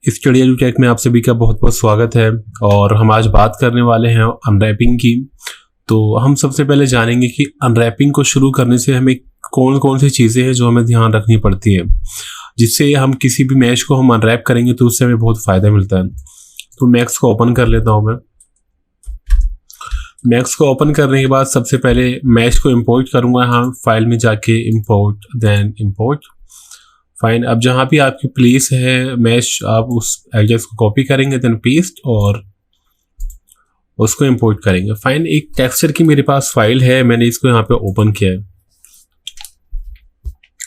Study edu take में आप सभी का बहुत बहुत स्वागत है। और हम आज बात करने वाले हैं अनरैपिंग की। तो हम सबसे पहले जानेंगे कि अनरैपिंग को शुरू करने से हमें कौन कौन सी चीज़ें हैं जो हमें ध्यान रखनी पड़ती है, जिससे हम किसी भी मैश को हम अनरैप करेंगे तो उससे हमें बहुत फ़ायदा मिलता है। तो मैक्स को ओपन कर लेता हूँ मैं। मैक्स को ओपन करने के बाद सबसे पहले मैश को इंपोर्ट करूँगा। हाँ, फाइल में जाके इंपोर्ट, देन इंपोर्ट। फाइन, अब जहाँ भी आपकी प्लेस है मैश, आप उस एड्रेस को कॉपी करेंगे, देन पेस्ट और उसको इंपोर्ट करेंगे। फाइन, एक टेक्सचर की मेरे पास फाइल है, मैंने इसको यहाँ पे ओपन किया है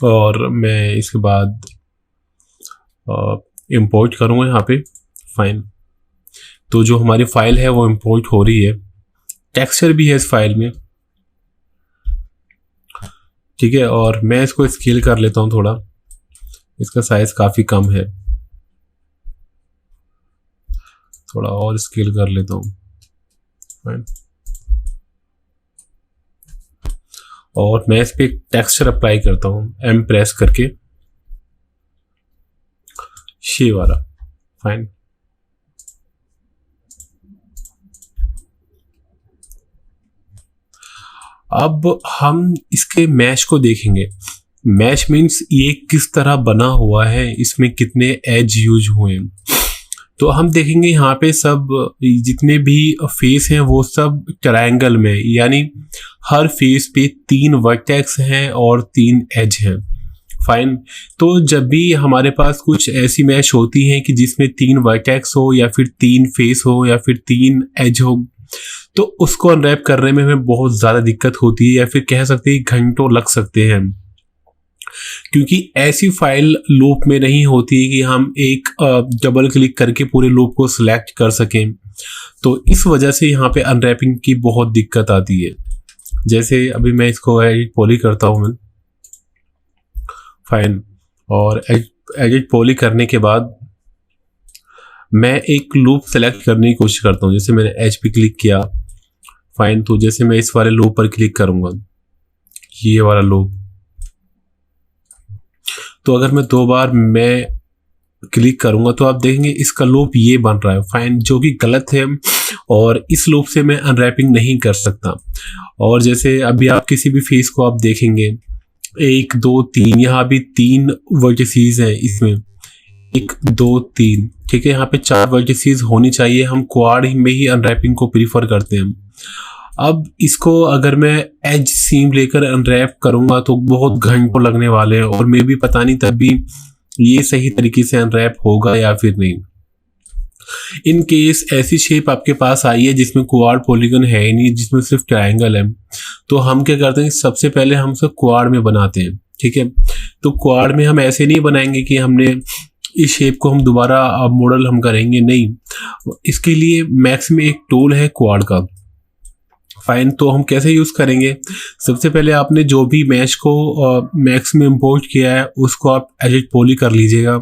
और मैं इसके बाद इंपोर्ट करूँगा यहाँ पे। फाइन, तो जो हमारी फाइल है वो इंपोर्ट हो रही है, टेक्सचर भी है इस फाइल में, ठीक है। और मैं इसको स्केल कर लेता हूँ थोड़ा, इसका साइज काफ़ी कम है, थोड़ा और स्केल कर लेता हूँ। फाइन, और मैं इस पे टेक्सचर अप्लाई करता हूँ, एम प्रेस करके, ये वाला। फाइन, अब हम इसके मैश को देखेंगे। मैश मीन्स ये किस तरह बना हुआ है, इसमें कितने एज यूज हुए हैं। तो हम देखेंगे यहाँ पे सब जितने भी फेस हैं वो सब ट्रायंगल में, यानी हर फेस पे 3 वर्टेक्स हैं और 3 एज हैं। फाइन, तो जब भी हमारे पास कुछ ऐसी मैश होती हैं कि जिसमें 3 वर्टेक्स हो या फिर 3 फेस हो या फिर 3 एज हो, तो उसको अनरैप करने में हमें बहुत ज़्यादा दिक्कत होती है, या फिर कह सकते हैं घंटों लग सकते हैं, क्योंकि ऐसी फाइल लूप में नहीं होती है कि हम एक डबल क्लिक करके पूरे लूप को सिलेक्ट कर सकें। तो इस वजह से यहाँ पे अनरैपिंग की बहुत दिक्कत आती है। जैसे अभी मैं इसको एडिट पॉली करता हूँ मैं। फाइन, और एडिट पॉली करने के बाद मैं एक लूप सेलेक्ट करने की कोशिश करता हूँ। जैसे मैंने एच पे क्लिक किया। फाइन, तो जैसे मैं इस वाले लूप पर क्लिक करूँगा, ये वाला लूप, तो अगर मैं 2 बार मैं क्लिक करूंगा तो आप देखेंगे इसका लूप ये बन रहा है। फाइन, जो कि गलत है, और इस लूप से मैं अनरैपिंग नहीं कर सकता। और जैसे अभी आप किसी भी फेस को आप देखेंगे, 1 2 3, यहाँ भी 3 वर्टिसेस हैं इसमें, 1 2 3, ठीक है। यहाँ पे 4 वर्टिसेस होनी चाहिए। हम क्वाड में ही अनरैपिंग को प्रीफर करते हैं। अब इसको अगर मैं एज सीम लेकर अनरैप करूंगा तो बहुत घंटों लगने वाले हैं, और मैं भी पता नहीं तब भी ये सही तरीके से अनरैप होगा या फिर नहीं। इन केस ऐसी शेप आपके पास आई है जिसमें क्वाड पॉलीगन है ही नहीं, जिसमें सिर्फ ट्रायंगल है, तो हम क्या करते हैं, सबसे पहले हम सब क्वाड में बनाते हैं, ठीक है। तो क्वाड में हम ऐसे नहीं बनाएंगे कि हमने इस शेप को हम दोबारा मॉडल हम करेंगे, नहीं। इसके लिए मैक्स में एक टूल है क्वाड का। फाइन, तो हम कैसे यूज़ करेंगे, सबसे पहले आपने जो भी मैश को मैक्स में इंपोर्ट किया है उसको आप एडिट पॉली कर लीजिएगा,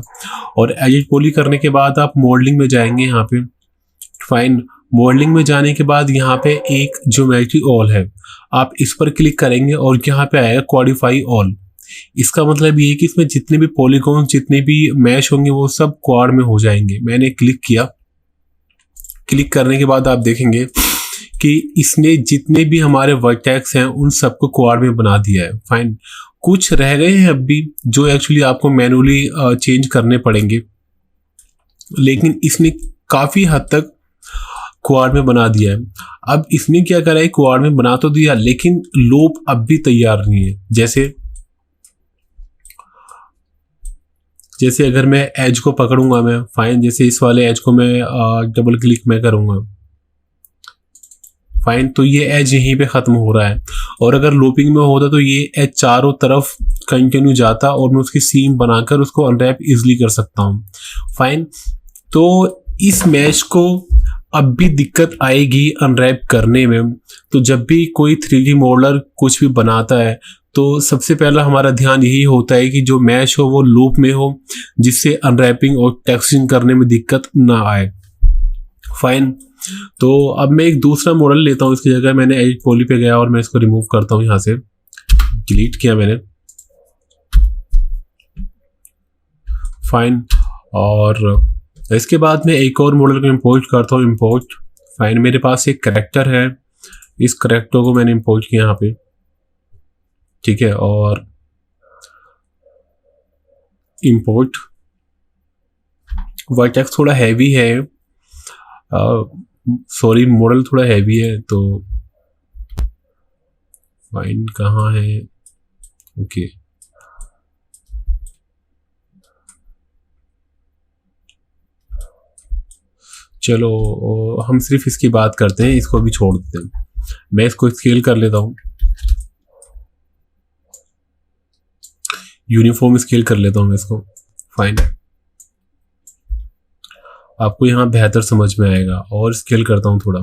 और एडिट पॉली करने के बाद आप मॉडलिंग में जाएंगे यहाँ पे। फाइन, मॉडलिंग में जाने के बाद यहाँ पे एक ज्योमेट्री ऑल है, आप इस पर क्लिक करेंगे और यहाँ पे आएगा क्वाडिफाई ऑल। इसका मतलब ये है कि इसमें जितने भी पॉलीगॉन, जितने भी मैश होंगे वो सब क्वाड में हो जाएंगे। मैंने क्लिक किया, क्लिक करने के बाद आप देखेंगे कि इसने जितने भी हमारे वर्टेक्स हैं उन सबको क्वाड में बना दिया है। फाइन, कुछ रह गए हैं अब भी जो एक्चुअली आपको मैनुअली चेंज करने पड़ेंगे, लेकिन इसने काफ़ी हद तक क्वाड में बना दिया है। अब इसने क्या करा है, क्वाड में बना तो दिया, लेकिन लूप अब भी तैयार नहीं है। जैसे अगर मैं एज को पकड़ूंगा मैं, फाइन, जैसे इस वाले एज को मैं डबल क्लिक मैं करूंगा, फाइन, तो ये एज यहीं पे ख़त्म हो रहा है। और अगर लूपिंग में होता तो ये एज चारों तरफ कंटिन्यू जाता और मैं उसकी सीम बनाकर उसको अनरैप इजीली कर सकता हूँ। फाइन, तो इस मैश को अब भी दिक्कत आएगी अनरैप करने में। तो जब भी कोई 3D मॉडलर कुछ भी बनाता है तो सबसे पहला हमारा ध्यान यही होता है कि जो मैश हो वो लूप में हो, जिससे अनरैपिंग और टेक्सचरिंग करने में दिक्कत ना आए। फाइन, तो अब मैं एक दूसरा मॉडल लेता हूँ। इसकी जगह मैंने एडिट पॉली पे गया और मैं इसको रिमूव करता हूँ, यहाँ से डिलीट किया मैंने। फाइन, और इसके बाद मैं एक और मॉडल को इम्पोर्ट करता हूँ। इम्पोर्ट फाइन, मेरे पास एक करेक्टर है, इस करेक्टर को मैंने इम्पोर्ट किया यहाँ पे, ठीक है। और इम्पोर्ट वर्टेक्स थोड़ा हैवी है, सॉरी मॉडल थोड़ा हैवी है, तो फाइन कहाँ है, ओके। चलो हम सिर्फ इसकी बात करते हैं, इसको भी छोड़ देते हैं। मैं इसको स्केल कर लेता हूँ, यूनिफॉर्म स्केल कर लेता हूँ मैं इसको। फाइन, आपको यहाँ बेहतर समझ में आएगा। और स्केल करता हूँ थोड़ा,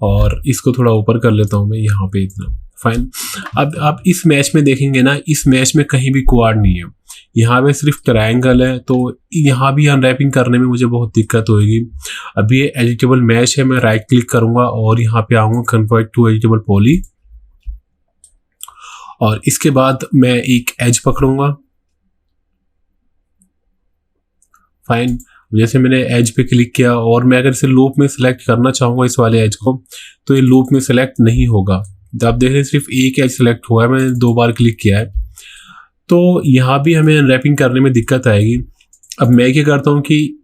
और इसको थोड़ा ऊपर कर लेता हूँ मैं यहाँ पे इतना। फाइन, अब आप इस मैच में देखेंगे ना, इस मैच में कहीं भी क्वाड नहीं है, यहाँ पे सिर्फ ट्रायंगल है, तो यहाँ भी अनरैपिंग करने में मुझे बहुत दिक्कत होगी। अभी ये एडिटेबल मैच है, मैं राइट क्लिक करूँगा और यहाँ पे आऊँगा कन्वर्ट टू एडिटेबल पॉली, और इसके बाद मैं एक एज पकड़ूंगा। फाइन, जैसे मैंने एज पे क्लिक किया और मैं अगर इसे लूप में सिलेक्ट करना चाहूँगा इस वाले एज को, तो ये लूप में सिलेक्ट नहीं होगा। जब आप देख रहे हैं सिर्फ एक एज सिलेक्ट हुआ है, मैंने 2 बार क्लिक किया है, तो यहाँ भी हमें अनरैपिंग करने में दिक्कत आएगी। अब मैं क्या करता हूँ कि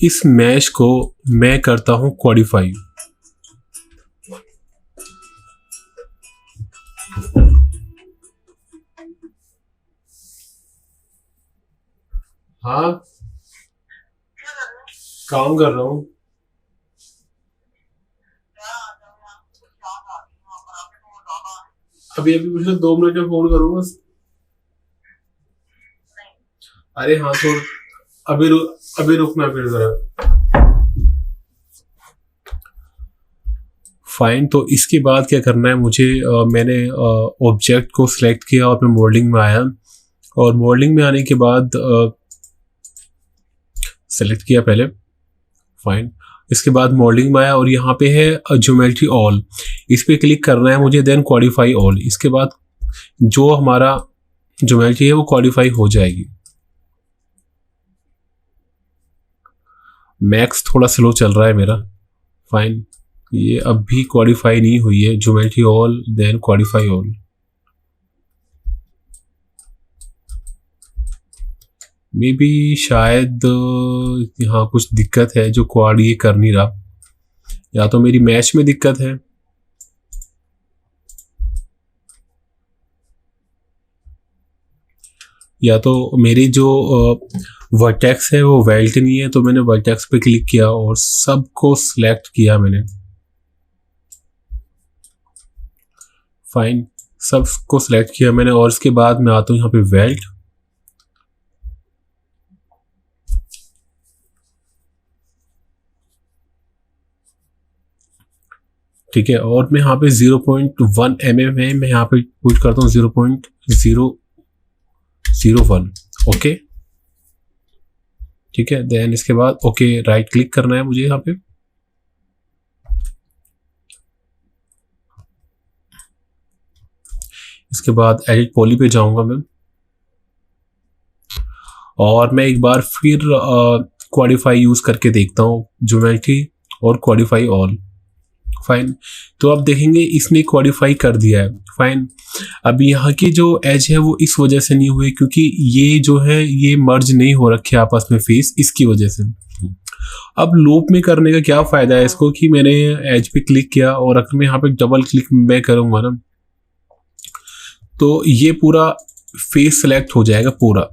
इस मैश को मैं करता हूँ क्वाडिफाई। हाँ, काम कर रहा हूँ। अभी अभी मुझे 2 मिनट में फोन करूँगा। अरे हाँ छोड़, अभी रुकना फिर जरा। फाइन, तो इसके बाद क्या करना है मुझे, मैंने ऑब्जेक्ट को सिलेक्ट किया और मैं मोल्डिंग में आया, और मोल्डिंग में आने के बाद सेलेक्ट किया पहले। फाइन, इसके बाद मोल्डिंग में आया और यहाँ पे है ज्योमेट्री ऑल, इस पे क्लिक करना है मुझे, देन क्वाडिफाई ऑल। इसके बाद जो हमारा ज्योमेट्री है वो क्वाडिफाई हो जाएगी। मैक्स थोड़ा स्लो चल रहा है मेरा। फाइन, ये अब भी क्वाडिफाई नहीं हुई है, geometry all then qualify all. May be शायद यहाँ कुछ दिक्कत है जो क्वाड ये कर नहीं रहा, या तो मेरी मैच में दिक्कत है, या तो मेरी जो वर्टेक्स है वो वेल्ट नहीं है। तो मैंने वर्टेक्स पे क्लिक किया और सबको सिलेक्ट किया मैंने। फाइन, सबको सिलेक्ट किया मैंने, और इसके बाद मैं आता हूँ यहाँ पे वेल्ट। ठीक है, और मैं यहाँ पे 0.1 mm है, मैं यहाँ पे पुट करता हूँ 0.001। ओके, ठीक है। देन इसके बाद ओके राइट क्लिक करना है मुझे यहाँ पे, इसके बाद एडिट पॉली पे जाऊंगा मैं, और मैं एक बार फिर क्वाडिफाई यूज करके देखता हूँ, ज्योमेट्री और क्वाडिफाई ऑल। फाइन, तो आप देखेंगे इसने क्वाडिफाई कर दिया है। फाइन, अब यहाँ की जो एज है वो इस वजह से नहीं हुई क्योंकि ये जो है ये मर्ज नहीं हो रखे आपस में फेस, इसकी वजह से। अब लूप में करने का क्या फायदा है इसको, कि मैंने एज पे क्लिक किया और अगर मैं यहाँ पे डबल क्लिक मैं करूंगा ना, तो ये पूरा फेस सेलेक्ट हो जाएगा पूरा।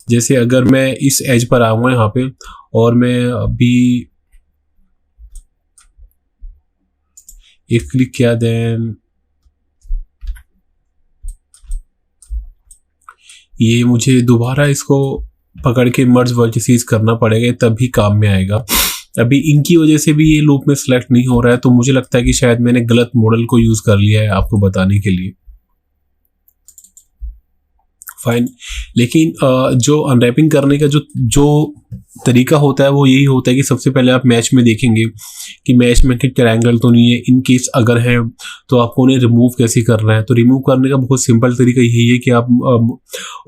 जैसे अगर मैं इस एज पर आऊंगा यहाँ पे और मैं अभी एक क्लिक किया, देन ये मुझे दोबारा इसको पकड़ के मर्ज वर्टिसेस करना पड़ेगा, तभी काम में आएगा। अभी इनकी वजह से भी ये लूप में सिलेक्ट नहीं हो रहा है, तो मुझे लगता है कि शायद मैंने गलत मॉडल को यूज कर लिया है आपको बताने के लिए। फाइन। लेकिन जो अनरैपिंग करने का जो जो तरीका होता है वो यही होता है कि सबसे पहले आप मैच में देखेंगे कि मैच में कि ट्रायंगल तो नहीं है। इन केस अगर है तो आपको उन्हें रिमूव कैसे करना है। तो रिमूव करने का बहुत सिंपल तरीका यही है कि आप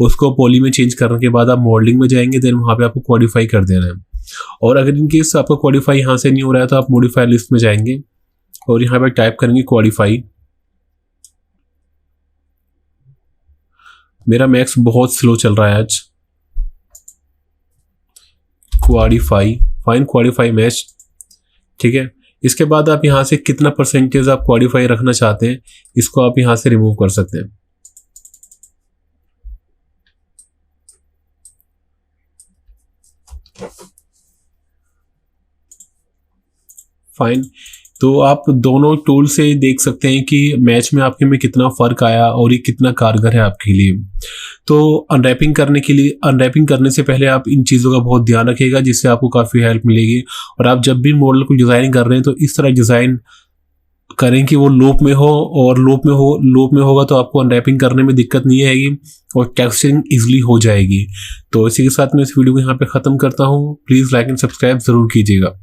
उसको पॉली में चेंज करने के बाद आप मॉडलिंग में जाएंगे, देन वहाँ पे आपको क्वालिफाई कर देना है। और अगर इन केस आपका क्वालिफाई यहाँ से नहीं हो रहा है तो आप मॉडिफाई लिस्ट में जाएंगे और यहाँ पे टाइप करेंगे क्वालिफाई। मेरा मैक्स बहुत स्लो चल रहा है आज। क्वालिफाई, फाइन, क्वालिफाई मैच, ठीक है। इसके बाद आप यहाँ से कितना परसेंटेज आप क्वालिफाई रखना चाहते हैं इसको आप यहाँ से रिमूव कर सकते हैं। फाइन। तो आप दोनों टूल से देख सकते हैं कि मैच में आपके में कितना फ़र्क आया और ये कितना कारगर है आपके लिए। तो अनरैपिंग करने के लिए, अनरैपिंग करने से पहले आप इन चीज़ों का बहुत ध्यान रखिएगा जिससे आपको काफ़ी हेल्प मिलेगी। और आप जब भी मॉडल को डिज़ाइन कर रहे हैं तो इस तरह डिज़ाइन करें कि वो लूप में हो, और लूप में होगा तो आपको अनरैपिंग करने में दिक्कत नहीं आएगी और टेक्सचरिंग ईजिली हो जाएगी। तो इसी के साथ मैं इस वीडियो को यहाँ पे ख़त्म करता हूँ। प्लीज़ लाइक एंड सब्सक्राइब ज़रूर कीजिएगा।